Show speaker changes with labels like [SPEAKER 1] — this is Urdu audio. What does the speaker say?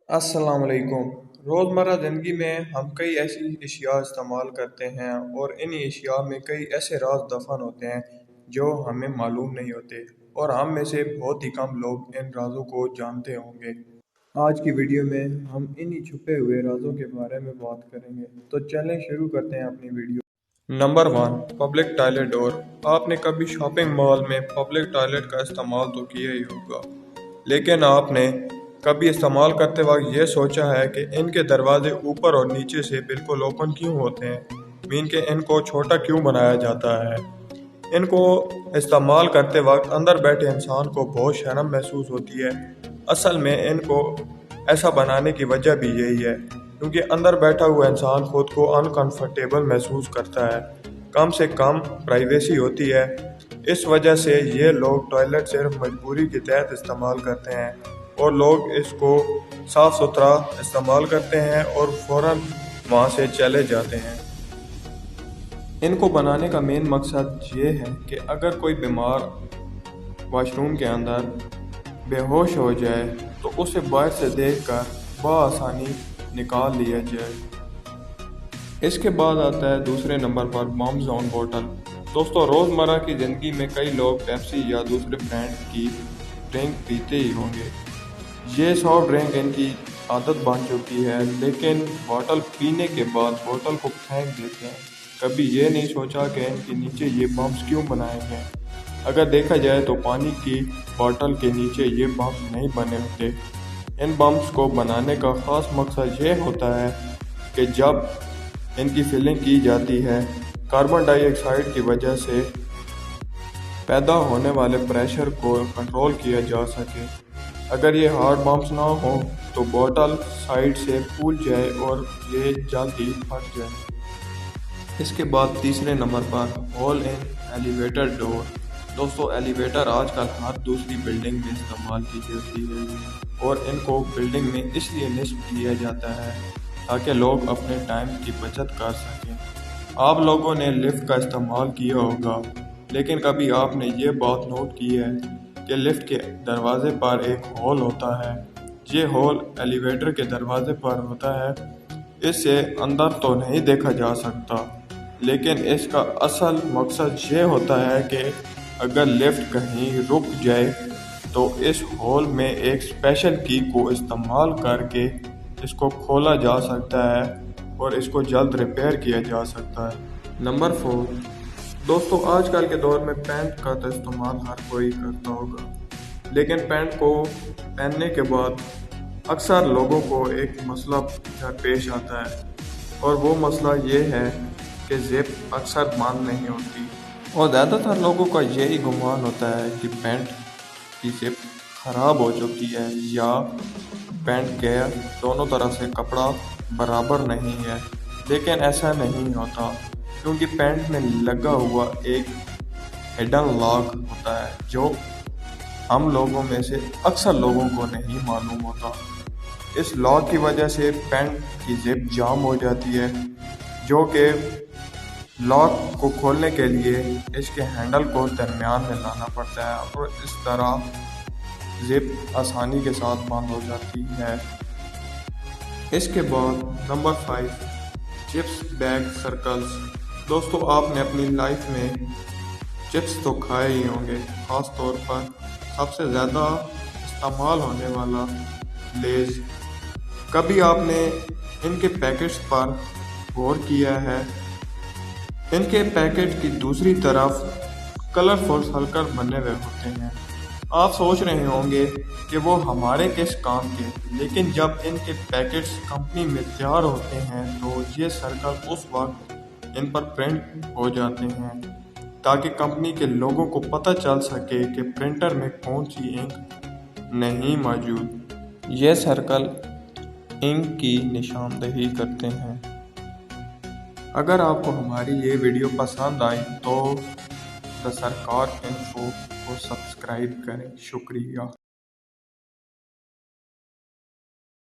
[SPEAKER 1] السلام علیکم۔ روزمرہ زندگی میں ہم کئی ایسی اشیاء استعمال کرتے ہیں اور انہی اشیاء میں کئی ایسے راز دفن ہوتے ہیں جو ہمیں معلوم نہیں ہوتے، اور ہم میں سے بہت ہی کم لوگ ان رازوں کو جانتے ہوں گے۔ آج کی ویڈیو میں ہم انہی چھپے ہوئے رازوں کے بارے میں بات کریں گے، تو چلیں شروع کرتے ہیں اپنی ویڈیو۔ نمبر 1، پبلک ٹوائلٹ ڈور۔ آپ نے کبھی شاپنگ مال میں پبلک ٹوائلٹ کا استعمال تو کیا ہی ہوگا، لیکن آپ نے کبھی استعمال کرتے وقت یہ سوچا ہے کہ ان کے دروازے اوپر اور نیچے سے بالکل اوپن کیوں ہوتے ہیں؟ مین کہ ان کو چھوٹا کیوں بنایا جاتا ہے؟ ان کو استعمال کرتے وقت اندر بیٹھے انسان کو بہت شرم محسوس ہوتی ہے۔ اصل میں ان کو ایسا بنانے کی وجہ بھی یہی ہے کیونکہ اندر بیٹھا ہوا انسان خود کو انکمفرٹیبل محسوس کرتا ہے، کم سے کم پرائیویسی ہوتی ہے۔ اس وجہ سے یہ لوگ ٹوائلٹ صرف مجبوری کے تحت استعمال کرتے ہیں، اور لوگ اس کو صاف ستھرا استعمال کرتے ہیں اور فوراً وہاں سے چلے جاتے ہیں۔ ان کو بنانے کا مین مقصد یہ ہے کہ اگر کوئی بیمار واش روم کے اندر بے ہوش ہو جائے تو اسے باہر سے دیکھ کر بآسانی نکال لیا جائے۔ اس کے بعد آتا ہے دوسرے نمبر پر بمز آن بوٹل۔ دوستو، روزمرہ کی زندگی میں کئی لوگ پیپسی یا دوسرے برانڈ کی ڈرنک پیتے ہی ہوں گے۔ یہ سافٹ ڈرنک ان کی عادت بن چکی ہے، لیکن بوتل پینے کے بعد بوتل کو پھینک دیتے ہیں۔ کبھی یہ نہیں سوچا کہ ان کے نیچے یہ بمز کیوں بنائے گئے؟ اگر دیکھا جائے تو پانی کی بوتل کے نیچے یہ بمز نہیں بنے ہوتے۔ ان بمز کو بنانے کا خاص مقصد یہ ہوتا ہے کہ جب ان کی فلنگ کی جاتی ہے، کاربن ڈائی آکسائیڈ کی وجہ سے پیدا ہونے والے پریشر کو کنٹرول کیا جا سکے۔ اگر یہ ہارڈ بمز نہ ہوں تو بوتل سائیڈ سے پھول جائے اور یہ جلدی پھٹ جائے۔ اس کے بعد تیسرے نمبر پر ہول ان ایلیویٹر ڈور۔ دوستو، ایلیویٹر آج کل ہر دوسری بلڈنگ میں استعمال کی جاتی ہے، اور ان کو بلڈنگ میں اس لیے نصب کیا جاتا ہے تاکہ لوگ اپنے ٹائم کی بچت کر سکیں۔ آپ لوگوں نے لفٹ کا استعمال کیا ہوگا، لیکن کبھی آپ نے یہ بات نوٹ کی ہے کہ لفٹ کے دروازے پر ایک ہول ہوتا ہے؟ یہ ہول ایلیویٹر کے دروازے پر ہوتا ہے۔ اس سے اندر تو نہیں دیکھا جا سکتا، لیکن اس کا اصل مقصد یہ ہوتا ہے کہ اگر لفٹ کہیں رک جائے تو اس ہول میں ایک اسپیشل کی کو استعمال کر کے اس کو کھولا جا سکتا ہے اور اس کو جلد ریپیئر کیا جا سکتا ہے۔ نمبر 4، دوستو، آج کل کے دور میں پینٹ کا تو استعمال ہر کوئی کرتا ہوگا، لیکن پینٹ کو پہننے کے بعد اکثر لوگوں کو ایک مسئلہ درپیش آتا ہے، اور وہ مسئلہ یہ ہے کہ زپ اکثر بند نہیں ہوتی، اور زیادہ تر لوگوں کا یہی گمان ہوتا ہے کہ پینٹ کی زپ خراب ہو چکی ہے یا پینٹ کے دونوں طرف سے کپڑا برابر نہیں ہے، لیکن ایسا نہیں ہوتا، کیونکہ پینٹ میں لگا ہوا ایک ہڈن لاک ہوتا ہے جو ہم لوگوں میں سے اکثر لوگوں کو نہیں معلوم ہوتا۔ اس لاک کی وجہ سے پینٹ کی زپ جام ہو جاتی ہے، جو کہ لاک کو کھولنے کے لیے اس کے ہینڈل کو درمیان میں لانا پڑتا ہے، اور اس طرح زپ آسانی کے ساتھ بند ہو جاتی ہے۔ اس کے بعد نمبر 5، چپس بیگ سرکلز۔ دوستو، آپ نے اپنی لائف میں چپس تو کھائے ہی ہوں گے، خاص طور پر سب سے زیادہ استعمال ہونے والا لیز۔ کبھی آپ نے ان کے پیکٹس پر غور کیا ہے؟ ان کے پیکٹ کی دوسری طرف کلرفل سرکل بنے ہوئے ہوتے ہیں۔ آپ سوچ رہے ہوں گے کہ وہ ہمارے کس کام کے، لیکن جب ان کے پیکٹس کمپنی میں تیار ہوتے ہیں تو یہ سرکل اس وقت ان پر پرنٹ ہو جاتے ہیں تاکہ کمپنی کے لوگوں کو پتہ چل سکے کہ پرنٹر میں کون سی انک نہیں موجود۔ یہ سرکل انک کی نشاندہی کرتے ہیں۔ اگر آپ کو ہماری یہ ویڈیو پسند آئی تو دا سرکار انفو کو سبسکرائب کریں۔ شکریہ۔